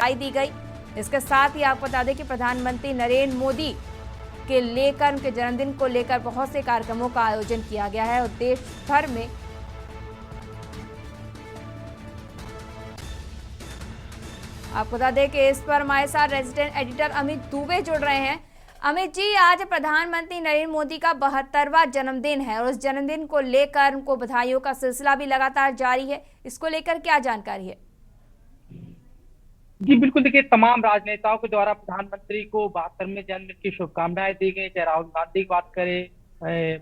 बधाई दी गई। इसके साथ ही आपको बता दें कि प्रधानमंत्री नरेंद्र मोदी के लेकर उनके जन्मदिन को लेकर बहुत से कार्यक्रमों का आयोजन किया गया है और देश भर में आपको बता दें कि इस पर हमारे साथ रेजिडेंट एडिटर अमित दुबे जुड़ रहे हैं। अमित जी, आज प्रधानमंत्री नरेंद्र मोदी का 72वां जन्मदिन है और उस जन्मदिन को लेकर उनको बधाइयों का सिलसिला भी लगातार जारी है। इसको लेकर क्या जानकारी है? जी बिल्कुल, देखिए तमाम राजनेताओं के द्वारा प्रधानमंत्री को 72वें जन्मदिन की शुभकामनाएं दी गई। चाहे राहुल गांधी की बात करें,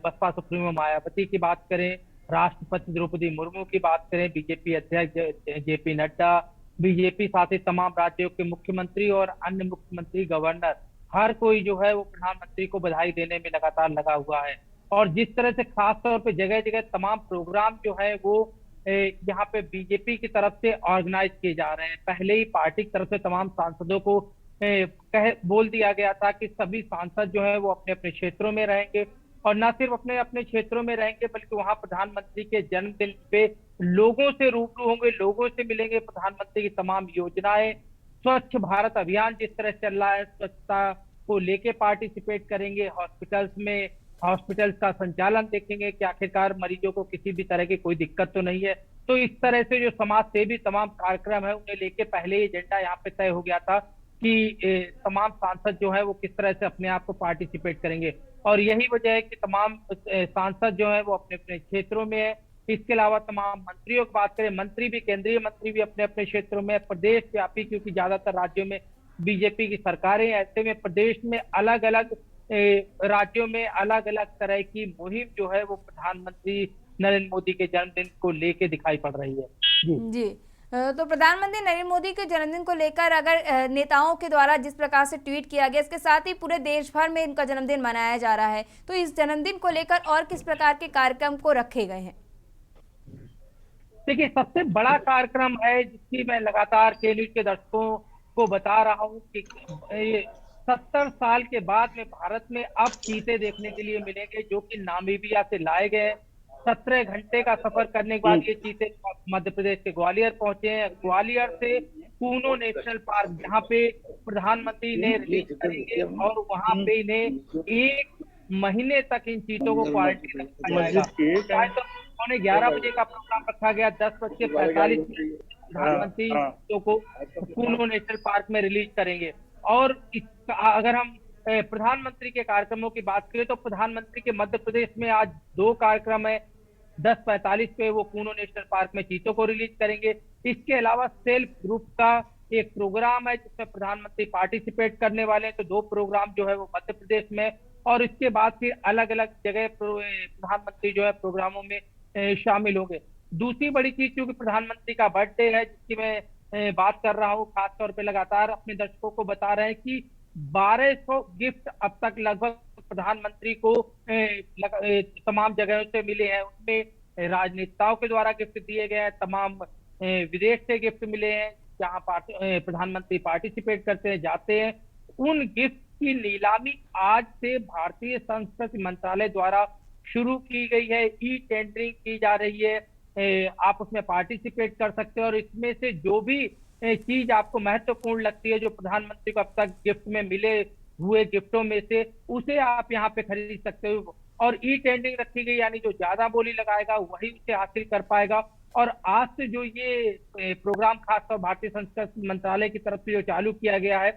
बसपा सुप्रीमो मायावती की बात करें, राष्ट्रपति द्रौपदी मुर्मू की बात करें, बीजेपी अध्यक्ष जेपी नड्डा, बीजेपी साथ ही तमाम राज्यों के मुख्यमंत्री और अन्य मुख्यमंत्री, गवर्नर, हर कोई जो है वो प्रधानमंत्री को बधाई देने में लगातार लगा हुआ है। और जिस तरह से खास तौर पे जगह जगह तमाम प्रोग्राम जो है वो यहाँ पे बीजेपी की तरफ से ऑर्गेनाइज किए जा रहे हैं। पहले ही पार्टी की तरफ से तमाम सांसदों को कह बोल दिया गया था कि सभी सांसद जो है वो अपने अपने क्षेत्रों में रहेंगे और न सिर्फ अपने अपने क्षेत्रों में रहेंगे बल्कि वहां प्रधानमंत्री के जन्मदिन पे लोगों से रूबरू होंगे, लोगों से मिलेंगे। प्रधानमंत्री की तमाम योजनाएं, स्वच्छ भारत अभियान जिस तरह चल रहा है, स्वच्छता को लेके पार्टिसिपेट करेंगे। हॉस्पिटल्स का संचालन देखेंगे कि आखिरकार मरीजों को किसी भी तरह की कोई दिक्कत तो नहीं है। तो इस तरह से जो समाज सेवी तमाम कार्यक्रम है उन्हें लेके पहले ही एजेंडा यहाँ पे तय हो गया था कि तमाम सांसद जो है वो किस तरह से अपने आप को पार्टिसिपेट करेंगे। और यही वजह है कि तमाम सांसद जो है वो अपने अपने क्षेत्रों में है। इसके अलावा तमाम मंत्रियों की बात करें, मंत्री भी, केंद्रीय मंत्री भी अपने अपने क्षेत्रों में, प्रदेश व्यापी, क्योंकि ज्यादातर राज्यों में बीजेपी की सरकारें, ऐसे में प्रदेश में अलग अलग राज्यों में अलग अलग तरह की मुहिम जो है वो प्रधानमंत्री नरेंद्र मोदी के जन्मदिन को लेके दिखाई पड़ रही है। जी, तो प्रधानमंत्री नरेंद्र मोदी के जन्मदिन को लेकर अगर नेताओं के द्वारा जिस प्रकार से ट्वीट किया गया, इसके साथ ही पूरे देश भर में इनका जन्मदिन मनाया जा रहा है, तो इस जन्मदिन को लेकर और किस प्रकार के कार्यक्रम को रखे गए हैं? देखिए, सबसे बड़ा कार्यक्रम है जिसकी मैं लगातार के न्यूज के दर्शकों को बता रहा हूँ कि 70 साल के बाद में भारत में अब चीते देखने के लिए मिलेंगे, जो कि नामीबिया से लाए गए। 17 घंटे का सफर करने के बाद ये चीते मध्य प्रदेश के ग्वालियर पहुंचे हैं। ग्वालियर से कूनो नेशनल पार्क, जहाँ पे प्रधानमंत्री ने रिलीज करेंगे और वहां पे इन्हें 1 महीने तक इन चीतों को क्वारंटीन रखा जाएगा। चाहे तो 11:30 का प्रोग्राम रखा गया, 10:45 प्रधानमंत्री को कूनो नेशनल पार्क में रिलीज करेंगे। और अगर हम प्रधानमंत्री के कार्यक्रमों की बात करें तो प्रधानमंत्री के मध्य प्रदेश में आज 2 कार्यक्रम है। 10:45 पे वो कूनो नेशनल पार्क में चीतों को रिलीज करेंगे। इसके अलावा सेल्फ ग्रुप का एक प्रोग्राम है जिसमें प्रधानमंत्री पार्टिसिपेट करने वाले हैं। तो 2 प्रोग्राम जो है वो मध्य प्रदेश में, और इसके बाद फिर अलग अलग जगह प्रधानमंत्री जो है प्रोग्रामों में शामिल होंगे। दूसरी बड़ी चीज, क्योंकि प्रधानमंत्री का बर्थडे है जिसकी मैं बात कर रहा हूँ, खासतौर पे लगातार अपने दर्शकों को बता रहे हैं कि 1200 गिफ्ट अब तक लगभग प्रधानमंत्री को तमाम जगहों से मिले हैं। उनमें राजनेताओं के द्वारा गिफ्ट दिए गए हैं, तमाम विदेश से गिफ्ट मिले हैं जहां प्रधानमंत्री पार्टिसिपेट करते हैं, जाते हैं। उन गिफ्ट की नीलामी आज से भारतीय संस्कृति मंत्रालय द्वारा शुरू की गई है। ई टेंडरिंग की जा रही है, आप उसमें पार्टिसिपेट कर सकते हैं और इसमें से जो भी चीज आपको महत्वपूर्ण लगती है, जो प्रधानमंत्री को अब तक गिफ्ट में मिले हुए गिफ्टों में से, उसे आप यहाँ पे खरीद सकते हो। और ई टेंडरिंग रखी गई, यानी जो ज्यादा बोली लगाएगा वही उसे हासिल कर पाएगा। और आज से जो ये प्रोग्राम खासतौर भारतीय संस्कृति मंत्रालय की तरफ से जो चालू किया गया है,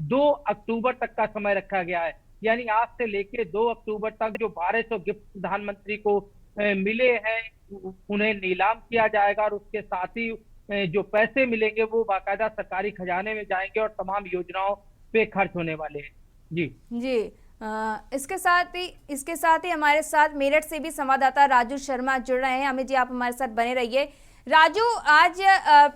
2 अक्टूबर तक का समय रखा गया है। यानी आज से लेके 2 अक्टूबर तक जो 1200 गिफ्ट प्रधानमंत्री को मिले हैं उन्हें नीलाम किया जाएगा और उसके साथ ही जो पैसे मिलेंगे वो बाकायदा सरकारी खजाने में जाएंगे और तमाम योजनाओं पे खर्च होने वाले हैं। जी जी, इसके साथ ही हमारे साथ मेरठ से भी संवाददाता राजू शर्मा जुड़ रहे हैं। अमित जी, आप हमारे साथ बने रहिए। राजू, आज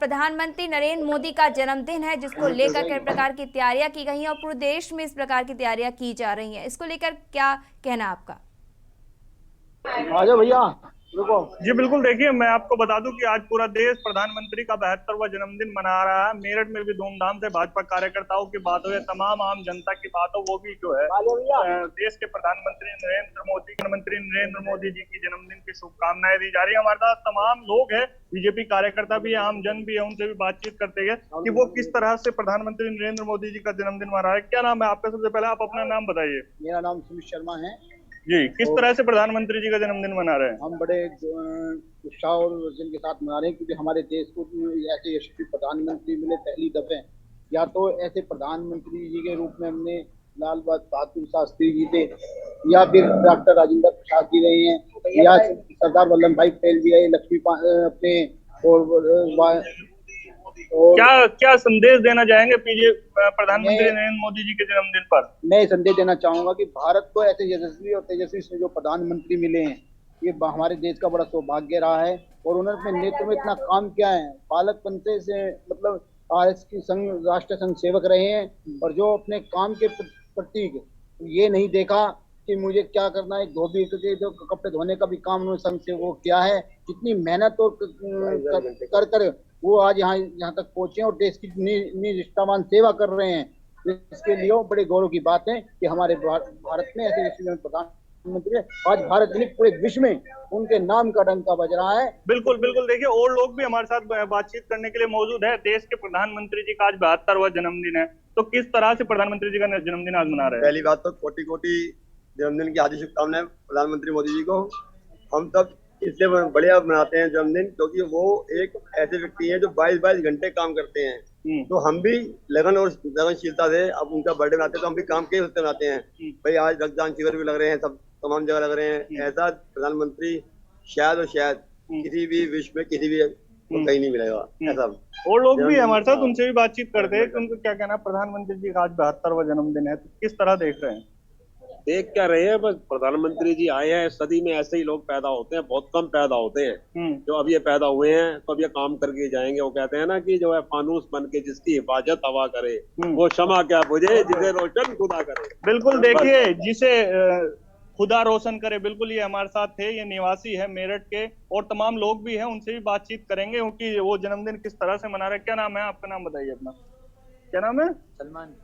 प्रधानमंत्री नरेंद्र मोदी का जन्मदिन है जिसको लेकर कई प्रकार की तैयारियां की गई हैं और पूरे देश में इस प्रकार की तैयारियां की जा रही हैं। इसको लेकर क्या कहना आपका? आजा भैया। जी बिल्कुल, देखिए मैं आपको बता दूं कि आज पूरा देश प्रधानमंत्री का 72वां जन्मदिन मना रहा है। मेरठ में भी धूमधाम से भाजपा कार्यकर्ताओं की बात हो या तमाम आम जनता की बात हो, वो भी जो है देश के प्रधानमंत्री नरेंद्र मोदी जी की जन्मदिन की शुभकामनाएं दी जा रही है। हमारे साथ तमाम लोग हैं, बीजेपी कार्यकर्ता भी है, आम जन भी है, उनसे भी बातचीत करते हैं कि वो किस तरह से प्रधानमंत्री नरेंद्र मोदी जी का जन्मदिन मना रहे हैं। क्या नाम है आपका? सबसे पहले आप अपना नाम बताइए। मेरा नाम सुमित शर्मा है। जी, किस तरह से प्रधानमंत्री जी का जन्मदिन मना रहे हैं? हम बड़े उत्साह और उल्लास के साथ मना रहे हैं क्योंकि हमारे देश को ऐसे यशस्वी प्रधानमंत्री मिले पहली दफे। या तो ऐसे प्रधानमंत्री जी के रूप में हमने लाल बहादुर शास्त्री जी थे, या फिर डॉक्टर राजेंद्र प्रसाद जी रहे हैं, या सरदार वल्लभ भाई पटेल जी रहे, अपने और क्या क्या संदेश देना चाहेंगे प्रधानमंत्री नरेंद्र मोदी जी के जन्मदिन पर? मैं संदेश देना चाहूंगा कि भारत को ऐसे यशस्वी और तेजस्वी से जो प्रधानमंत्री मिले हैं, ये हमारे देश का बड़ा सौभाग्य रहा है। और उन्होंने अपने नेतृत्व में इतना काम किया है, पालक पंथे से मतलब आरएस की संघ राष्ट्र संघ सेवक रहे हैं, और जो अपने काम के प्रतीक ये नहीं देखा कि मुझे क्या करना है, धोबी के जो कपड़े धोने का भी काम उन्होंने संघ से वो किया है। जितनी मेहनत और कर वो आज यहाँ तक पहुंचे और देश की निष्ठावान सेवा कर रहे हैं। इसके लिए बड़े गौरव की बात है कि हमारे भारत में ऐसे प्रधानमंत्री आज भारत नहीं पूरे विश्व में उनके नाम का डंका बज रहा है। बिल्कुल बिल्कुल, देखिए और लोग भी हमारे साथ बातचीत करने के लिए मौजूद है। देश के प्रधानमंत्री जी का आज 72वां जन्मदिन है, तो किस तरह से प्रधानमंत्री जी का जन्मदिन आज मना रहे हैं? पहली बात तो कोटि कोटि जन्मदिन की हार्दिक शुभकामनाएं प्रधानमंत्री मोदी जी को। हम सब इसलिए बढ़िया मनाते हैं जन्मदिन क्योंकि वो एक ऐसे व्यक्ति हैं जो 22-22 घंटे काम करते हैं। तो हम भी लगनशीलता से अब उनका बर्थडे मनाते हैं, तो हम भी काम के उससे मनाते हैं। भाई आज रक्तदान शिविर भी लग रहे हैं, सब तमाम जगह लग रहे हैं। ऐसा प्रधानमंत्री शायद किसी भी विश्व में किसी भी कहीं नहीं मिलेगा ऐसा। और लोग भी हमारे साथ, उनसे भी बातचीत करते हैं कि उनको क्या कहना। प्रधानमंत्री जी का आज 72वां जन्मदिन है, तो किस तरह देख रहे हैं? देख क्या रहे हैं, बस प्रधानमंत्री जी आए हैं। सदी में ऐसे ही लोग पैदा होते हैं, बहुत कम पैदा होते हैं जो अब ये पैदा हुए हैं, तो अब ये काम करके जाएंगे। वो कहते हैं ना कि जो है फानूस बन के जिसकी हिफाजत हवा करे, वो क्षमा क्या बुझे जिसे रोशन खुदा करे। बिल्कुल, देखिए जिसे खुदा रोशन करे, बिल्कुल ये हमारे साथ थे। ये निवासी है मेरठ के, और तमाम लोग भी हैं, उनसे भी बातचीत करेंगे क्योंकि वो जन्मदिन किस तरह से मना रहे हैं। क्या नाम है आपका? नाम बताइए अपना। क्या नाम है?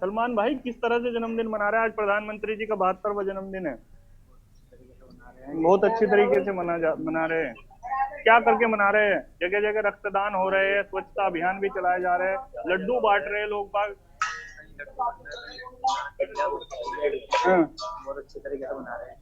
सलमान भाई, किस तरह से जन्मदिन मना रहे हैं? आज प्रधानमंत्री जी का 72वां जन्मदिन है। बहुत अच्छी तरीके से मना रहे हैं। क्या करके मना रहे हैं? जगह जगह रक्तदान हो रहे हैं, स्वच्छता अभियान भी चलाए जा रहे हैं, लड्डू बांट रहे हैं लोग बाग। बहुत अच्छी तरीके से मना रहे हैं।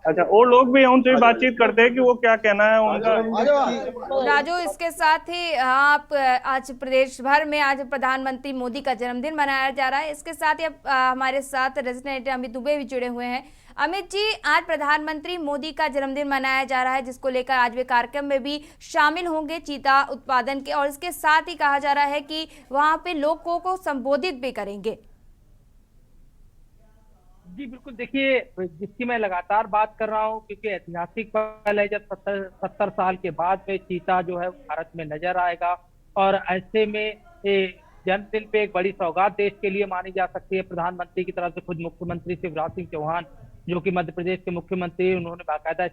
अच्छा, और लोग भी हैं, उनसे भी बातचीत करते हैं कि वो क्या कहना है उनका। राजू, इसके साथ ही आप आज प्रदेश भर में आज प्रधानमंत्री मोदी का जन्मदिन मनाया जा रहा है। इसके साथ ही अब हमारे साथ रेजिडेंट अमित दुबे भी जुड़े हुए हैं। अमित जी, आज प्रधानमंत्री मोदी का जन्मदिन मनाया जा रहा है, जिसको लेकर आज वे कार्यक्रम में भी शामिल होंगे चीता उत्पादन के, और इसके साथ ही कहा जा रहा है कि वहां पे लोगों को संबोधित भी करेंगे। जी बिल्कुल, देखिए जिसकी मैं लगातार बात कर रहा हूँ क्योंकि ऐतिहासिक पल है जब 70 साल के बाद में चीता जो है भारत में नजर आएगा। और ऐसे में जन्मदिन पे एक बड़ी सौगात देश के लिए मानी जा सकती है प्रधानमंत्री की तरफ से। खुद मुख्यमंत्री शिवराज सिंह चौहान जो कि मध्य प्रदेश के मुख्यमंत्री, उन्होंने बाकायदा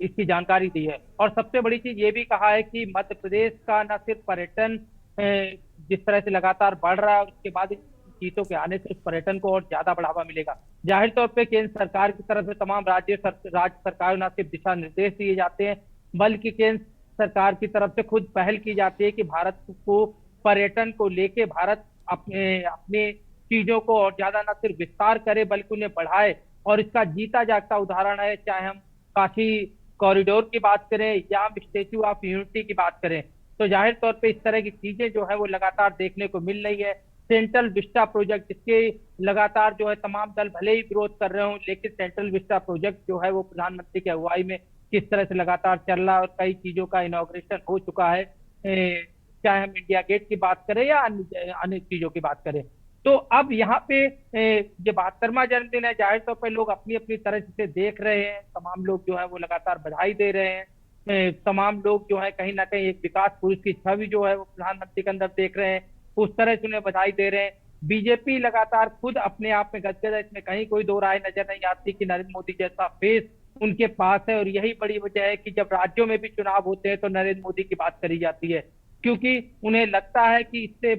इसकी जानकारी दी है। और सबसे बड़ी चीज ये भी कहा है कि मध्य प्रदेश का न सिर्फ पर्यटन जिस तरह से लगातार बढ़ रहा है, उसके बाद चीतों के आने से उस पर्यटन को और ज्यादा बढ़ावा मिलेगा। जाहिर तौर पे केंद्र सरकार की तरफ से तमाम राज्य सरकार न सिर्फ दिशा निर्देश दिए जाते हैं, बल्कि केंद्र सरकार की तरफ से खुद पहल की जाती है कि भारत को पर्यटन को लेके भारत अपने चीजों को और ज्यादा न सिर्फ विस्तार करे बल्कि उन्हें बढ़ाए। और इसका जीता जागता उदाहरण है, चाहे हम काशी कॉरिडोर की बात करें या हम स्टेच्यू ऑफ यूनिटी की बात करें, तो जाहिर तौर पे इस तरह की चीजें जो है वो लगातार देखने को मिल रही है। सेंट्रल विस्टा प्रोजेक्ट, जिसके लगातार जो है तमाम दल भले ही विरोध कर रहे हो, लेकिन सेंट्रल विस्टा प्रोजेक्ट जो है वो प्रधानमंत्री की अगुवाई में किस तरह से लगातार चल रहा है और कई चीजों का इनॉग्रेशन हो चुका है, चाहे हम इंडिया गेट की बात करें या अन्य चीजों की बात करें। तो अब यहाँ पे ये 72वां जन्मदिन है, जाहिर तौर पर लोग अपनी अपनी तरह से देख रहे हैं। तमाम लोग जो है वो लगातार बधाई दे रहे हैं। तमाम लोग जो है कहीं ना कहीं एक विकास पुरुष की छवि जो है वो प्रधानमंत्री के अंदर देख रहे हैं, उस तरह से उन्हें बधाई दे रहे हैं। बीजेपी लगातार खुद अपने आप में गदगद है, इसमें कहीं कोई दो राय नजर नहीं आती कि नरेंद्र मोदी जैसा फेस उनके पास है। और यही बड़ी वजह है कि जब राज्यों में भी चुनाव होते हैं तो नरेंद्र मोदी की बात करी जाती है, क्योंकि उन्हें लगता है कि इससे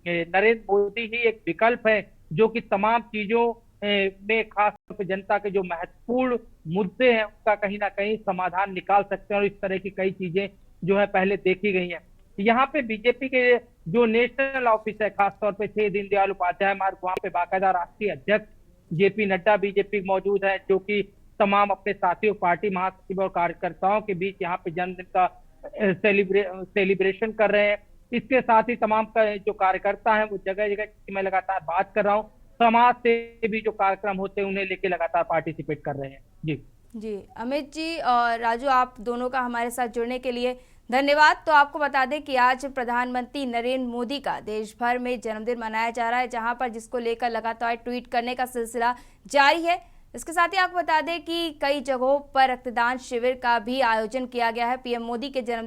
नरेंद्र मोदी ही एक विकल्प है जो कि तमाम चीजों में, खास तौर पर जनता के जो महत्वपूर्ण मुद्दे हैं उनका कहीं ना कहीं समाधान निकाल सकते हैं। और इस तरह की कई चीजें जो है पहले देखी गई हैं। यहाँ पे बीजेपी के जो नेशनल ऑफिस है, खासतौर पे 6 दीनदयाल उपाध्याय मार्ग, वहां पे बाकायदा राष्ट्रीय अध्यक्ष जेपी नड्डा बीजेपी मौजूद है, जो कि तमाम अपने साथियों, पार्टी महासचिव और कार्यकर्ताओं के बीच यहाँ पे जन्मदिन का सेलिब्रेशन कर रहे हैं। इसके साथ ही तमाम जो कार्यकर्ता हैं वो जगह जगह, मैं लगातार बात कर रहा हूँ, समाज से भी जो कार्यक्रम होते हैं उन्हें लेके लगातार पार्टिसिपेट कर रहे हैं। जी अमित जी और राजू, आप दोनों का हमारे साथ जुड़ने के लिए धन्यवाद। तो आपको बता दें कि आज प्रधानमंत्री नरेंद्र मोदी का देश भर में जन्मदिन मनाया जा रहा है, जहां पर जिसको लेकर लगातार ट्वीट करने का सिलसिला जारी है। इसके साथ ही आपको बता दें कि कई जगहों पर रक्तदान शिविर का भी आयोजन किया गया है। पीएम मोदी के जन्मदिन